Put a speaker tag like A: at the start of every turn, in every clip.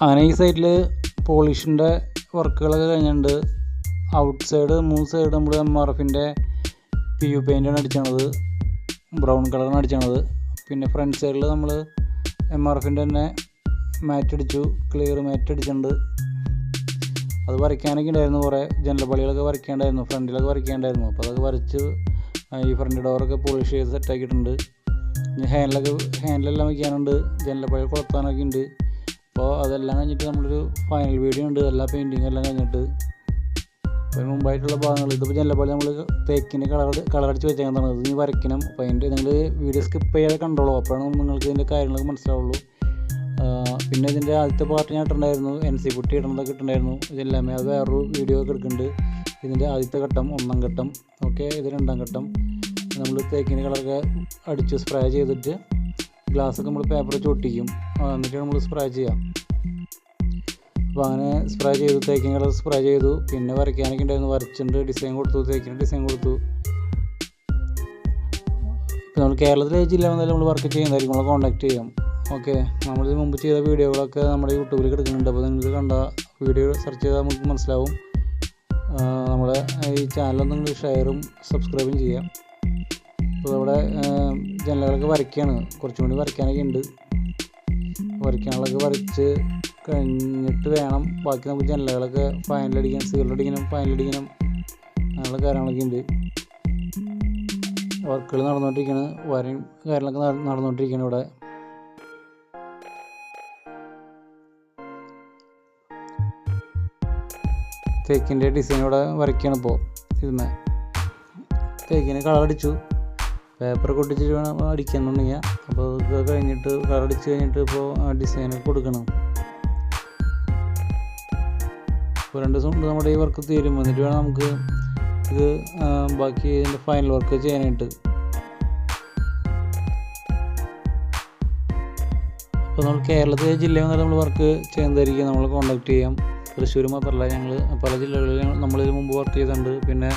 A: അങ്ങനെ ഈ സൈഡിൽ പോളിഷിൻ്റെ വർക്കുകളൊക്കെ കഴിഞ്ഞിട്ടുണ്ട്. ഔട്ട് സൈഡ് 3 സൈഡ് നമ്മൾ MRFൻ്റെ PU പെയിൻ്റാണ് അടിച്ചത്, ബ്രൗൺ കളറാണ് അടിച്ചത്. പിന്നെ ഫ്രണ്ട് സൈഡിൽ നമ്മൾ MRFൻ്റെ തന്നെ മാറ്റ് അടിച്ചു, ക്ലിയർ മാറ്റ് അടിച്ചിട്ടുണ്ട്. അത് വരയ്ക്കാനൊക്കെ ഉണ്ടായിരുന്നു, കുറേ ജനലപ്പളികളൊക്കെ വരയ്ക്കേണ്ടായിരുന്നു, ഫ്രണ്ടിലൊക്കെ വരയ്ക്കേണ്ടായിരുന്നു. അപ്പോൾ അതൊക്കെ വരച്ച് ഈ ഫ്രണ്ട് ഡോറൊക്കെ പോളിഷ് ചെയ്ത് സെറ്റാക്കിയിട്ടുണ്ട്. ഇനി ഹാൻഡിലെല്ലാം വയ്ക്കാനുണ്ട്, ജനലപ്പളികൾ കൊളുത്താനൊക്കെ ഉണ്ട്. അപ്പോൾ അതെല്ലാം കഴിഞ്ഞിട്ട് നമ്മളൊരു ഫൈനൽ വീഡിയോ ഉണ്ട്, എല്ലാ പെയിൻറ്റിങ്ങും എല്ലാം കഴിഞ്ഞിട്ട്. അപ്പോൾ മുമ്പായിട്ടുള്ള ഭാഗങ്ങൾ ഇതിപ്പോൾ ജനലപ്പളി നമ്മൾ തേക്കിന് കളറടിച്ച് വെച്ചേക്കുന്നതാണ്. ഇത് ഇനി വരയ്ക്കണം. അപ്പോൾ അതിൻ്റെ നിങ്ങൾ വീഡിയോ സ്കിപ്പ് ചെയ്യാതെ കണ്ടോളൂ, അപ്പോഴാണ് നിങ്ങൾക്ക് ഇതിൻ്റെ കാര്യങ്ങളൊക്കെ മനസ്സിലാവുള്ളൂ. പിന്നെ ഇതിൻ്റെ ആദ്യത്തെ പാർട്ട് ഞാൻ ഇട്ടിട്ടുണ്ടായിരുന്നു, NC പുട്ടി ഇടുന്നതൊക്കെ ഇട്ടിട്ടുണ്ടായിരുന്നു. ഇതെല്ലാമേ അത് വേറൊരു വീഡിയോ ഒക്കെ എടുക്കുന്നുണ്ട്. ഇതിൻ്റെ ആദ്യത്തെ ഘട്ടം 1ാം ഘട്ടം, ഓക്കെ. ഇത് 2ാം ഘട്ടം. നമ്മൾ തേക്കിന് കളറൊക്കെ അടിച്ച് സ്പ്രേ ചെയ്തിട്ട് ഗ്ലാസ്സൊക്കെ നമ്മൾ പേപ്പർ ചൊട്ടിക്കും, എന്നിട്ട് നമ്മൾ സ്പ്രേ ചെയ്യാം. അപ്പോൾ അങ്ങനെ സ്പ്രേ ചെയ്തു, തേക്കിന് കളർ സ്പ്രേ ചെയ്തു. പിന്നെ വരയ്ക്കാനൊക്കെ ഉണ്ടായിരുന്നു, വരച്ചിട്ടുണ്ട്, ഡിസൈൻ കൊടുത്തു, തേക്കിന് ഡിസൈൻ കൊടുത്തു. ഇപ്പോൾ നമ്മൾ കേരളത്തിലെ ജില്ല വന്നാലും നമ്മൾ വർക്ക് ചെയ്യുന്നതായിരിക്കും, നമ്മളെ കോൺടാക്ട് ചെയ്യാം, ഓക്കെ. നമ്മളിത് മുമ്പ് ചെയ്ത വീഡിയോകളൊക്കെ നമ്മുടെ യൂട്യൂബിൽ കിടക്കുന്നുണ്ട്. അപ്പോൾ നിങ്ങൾക്ക് കണ്ട വീഡിയോ സെർച്ച് ചെയ്താൽ നമുക്ക് മനസ്സിലാവും. നമ്മുടെ ഈ ചാനലൊന്ന് നിങ്ങൾ ഷെയറും സബ്സ്ക്രൈബും ചെയ്യാം. അപ്പോൾ അവിടെ ജനലുകളൊക്കെ വരയ്ക്കുകയാണ്, കുറച്ചും കൂടി വരയ്ക്കാനൊക്കെ ഉണ്ട്. വരയ്ക്കാനുള്ളതൊക്കെ വരച്ച് കഴിഞ്ഞിട്ട് വേണം ബാക്കി നമുക്ക് ജനലുകളൊക്കെ ഫൈനലടിക്കണം, സീലടിക്കണം, ഫൈനലടിക്കണം, അങ്ങനെയുള്ള കാര്യങ്ങളൊക്കെ ഉണ്ട്. വർക്കുകൾ നടന്നുകൊണ്ടിരിക്കുകയാണ്, വരയും കാര്യങ്ങളൊക്കെ നടന്നുകൊണ്ടിരിക്കുകയാണ് ഇവിടെ. തേക്കിൻ്റെ ഡിസൈൻ ഇവിടെ വരയ്ക്കുകയാണ്. ഇപ്പോൾ ഇതിന്മേ തേക്കിന് കളറടിച്ചു, പേപ്പർ കൊട്ടിച്ചിട്ട് വേണം അടിക്കാന്നുണ്ടെങ്കിൽ. അപ്പോൾ ഇത് കഴിഞ്ഞിട്ട് കളറടിച്ച് കഴിഞ്ഞിട്ട് ഇപ്പോൾ ഡിസൈനൊക്കെ കൊടുക്കണം. ഇപ്പോൾ 2 ദിവസം കൊണ്ട് നമ്മുടെ ഈ വർക്ക് തീരും, എന്നിട്ട് വേണം നമുക്ക് ഇത് ബാക്കി ഇതിൻ്റെ ഫൈനൽ വർക്ക് ചെയ്യാനായിട്ട്. അപ്പോൾ നമ്മൾ കേരളത്തിലെ ജില്ലയിൽ വന്നാൽ നമ്മൾ വർക്ക് ചെയ്യുന്നതായിരിക്കും, നമ്മൾ കോൺടാക്ട് ചെയ്യാം. തൃശ്ശൂർ മാത്രമല്ല, ഞങ്ങൾ പല ജില്ലകളിൽ നമ്മളിതിന് മുമ്പ് വർക്ക് ചെയ്തിട്ടുണ്ട്. പിന്നെ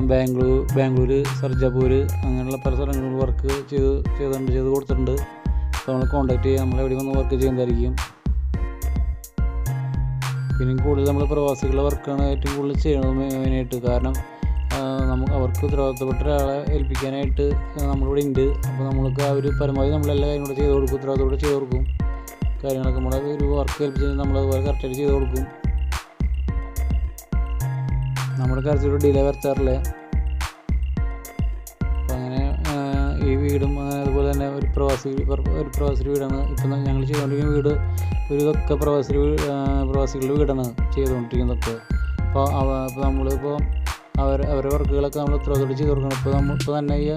A: ബാംഗ്ലൂർ, സർജാപൂർ, അങ്ങനെയുള്ള പല സ്ഥലങ്ങളിൽ വർക്ക് ചെയ്ത് കൊടുത്തിട്ടുണ്ട്. അപ്പോൾ നമ്മൾ കോൺടാക്ട് ചെയ്യാം, നമ്മളെവിടെ വന്ന് വർക്ക് ചെയ്യുന്നതായിരിക്കും. പിന്നെ കൂടുതൽ നമ്മൾ പ്രവാസികളുടെ വർക്കാണ് ഏറ്റവും കൂടുതൽ ചെയ്യണത് മെയിനായിട്ട്. കാരണം നമുക്ക് അവർക്ക് ഉത്തരവാദിത്തപ്പെട്ട ഒരാളെ ഏൽപ്പിക്കാനായിട്ട് നമ്മളിവിടെ ഉണ്ട്. അപ്പോൾ നമ്മൾക്ക് ആ ഒരു പരമാവധി നമ്മളെല്ലാ കാര്യങ്ങളും ചെയ്ത് കൊടുക്കും, ഉത്തരവാദിത്തത്തോടെ ചെയ്ത് കൊടുക്കും. കാര്യങ്ങളൊക്കെ നമ്മുടെ ഒരു വർക്ക് ഏൽപ്പിച്ച് നമ്മളതുപോലെ കറക്റ്റായിട്ട് ചെയ്ത് കൊടുക്കും. നമ്മുടെ കാര്യത്തിലൂടെ ഡിലേ വരുത്താറില്ല. അപ്പം അങ്ങനെ ഈ വീടും അതുപോലെ തന്നെ ഒരു പ്രവാസി വീടാണ്. ഇപ്പം ഞങ്ങൾ ചെയ്തുകൊണ്ടിരിക്കുന്ന വീട് ഇതൊക്കെ പ്രവാസികളുടെ വീടാണ് ചെയ്തുകൊണ്ടിരിക്കുന്നതൊക്കെ. അപ്പോൾ നമ്മളിപ്പോൾ അവരുടെ വർക്കുകളൊക്കെ നമ്മൾ ഉത്തരവാദിത്തത്തോടെ ചെയ്ത് കൊടുക്കണം. ഇപ്പോൾ തന്നെ ഈ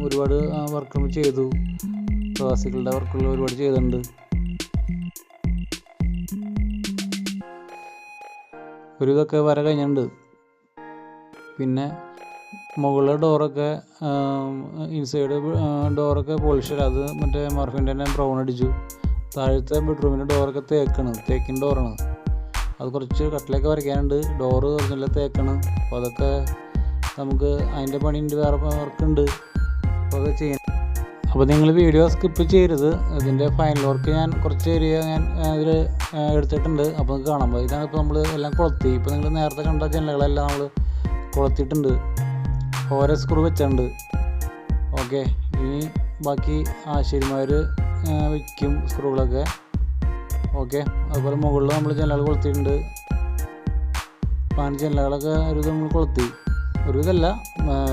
A: ഒരുപാട് വർക്ക് നമ്മൾ ചെയ്തു, പ്രവാസികളുടെ വർക്കുകൾ ഒരുപാട് ചെയ്തിട്ടുണ്ട്. ഒരു ഇതൊക്കെ വര കഴിഞ്ഞിട്ടുണ്ട്. പിന്നെ മുകളിലെ ഡോറൊക്കെ ഇൻസൈഡ് ഡോറൊക്കെ പോളിഷ്, അത് മറ്റേ MRFൻ്റെ തന്നെ ബ്രൗൺ അടിച്ചു. താഴത്തെ ബെഡ്റൂമിൻ്റെ ഡോറൊക്കെ തേക്കിൻ്റെ ഡോറാണ്. അത് കുറച്ച് കട്ടിലൊക്കെ വരയ്ക്കാനുണ്ട്, ഡോറ് കുറച്ചെല്ലാം തേക്കാണ്. അപ്പോൾ അതൊക്കെ നമുക്ക് അതിൻ്റെ പണിയുണ്ട്, വേറെ വർക്കുണ്ട്, അപ്പോൾ അത് ചെയ്യണം. അപ്പോൾ നിങ്ങൾ വീഡിയോ സ്കിപ്പ് ചെയ്യരുത്. ഇതിൻ്റെ ഫൈനൽ വർക്ക് ഞാൻ കുറച്ച് ഏരിയ ഇതിൽ എടുത്തിട്ടുണ്ട്, അപ്പോൾ നിങ്ങൾക്ക് കാണാം. ഇതാണ് ഇപ്പോൾ നമ്മൾ എല്ലാം കൊളുത്തി. ഇപ്പോൾ നിങ്ങൾ നേരത്തെ കണ്ട ജനലുകളെല്ലാം നമ്മൾ കൊളുത്തിയിട്ടുണ്ട്, ഓരോ സ്ക്രൂ വെച്ചിട്ടുണ്ട്, ഓക്കെ. ഇനി ബാക്കി ആശാരിമാർ വയ്ക്കും സ്ക്രൂകളൊക്കെ, ഓക്കെ. അതുപോലെ മുകളിൽ നമ്മൾ ജനലുകൾ കൊളുത്തിയിട്ടുണ്ട്. 5 ജനലുകളൊക്കെ ഒരു നമ്മൾ കൊളുത്തി, ഒരു ഇതല്ല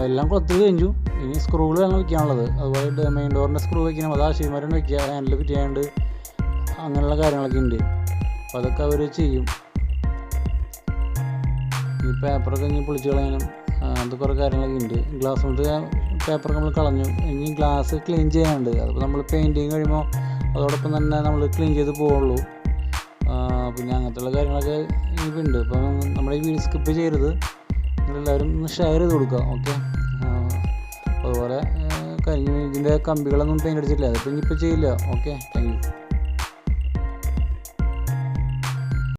A: എല്ലാം കൊളുത്തി കഴിഞ്ഞു. ഇനി സ്ക്രൂകൾ ഞങ്ങൾ വയ്ക്കാനുള്ളത്, അതുപോലെ മെയിൻ ഡോറിൻ്റെ സ്ക്രൂ വയ്ക്കണം, അത് ആശാരിമാരാണ് വയ്ക്കുക. ഹാൻഡിൽ ഫിറ്റ് ചെയ്യാണ്ട് അങ്ങനെയുള്ള കാര്യങ്ങളൊക്കെ ഉണ്ട്. അപ്പോൾ അതൊക്കെ അവർ ചെയ്യും. ഈ പേപ്പറൊക്കെ ഇനി പൊളിച്ച് കളയാനും അത് കുറേ കാര്യങ്ങളൊക്കെ ഉണ്ട്. ഗ്ലാസ് കൊണ്ട് പേപ്പറൊക്കെ നമ്മൾ കളഞ്ഞു. ഇനി ഗ്ലാസ് ക്ലീൻ ചെയ്യാനുണ്ട്. അതിപ്പോൾ നമ്മൾ പെയിൻറ്റിങ് കഴിയുമ്പോൾ അതോടൊപ്പം തന്നെ നമ്മൾ ക്ലീൻ ചെയ്ത് പോവുള്ളൂ. പിന്നെ അങ്ങനത്തെയുള്ള കാര്യങ്ങളൊക്കെ ഉണ്ട്. അപ്പം നമ്മുടെ ഈ വീഡിയോ സ്കിപ്പ് ചെയ്യരുത്, നിങ്ങളെല്ലാവരും ഒന്ന് ഷെയർ ചെയ്ത് കൊടുക്കുക, ഓക്കെ. അതുപോലെ ഇതിൻ്റെ കമ്പികളൊന്നും പെയിൻ്റ് അടിച്ചിട്ടില്ല, അതിപ്പോൾ ഇനിയിപ്പോൾ ചെയ്യില്ല, ഓക്കെ. Thank you.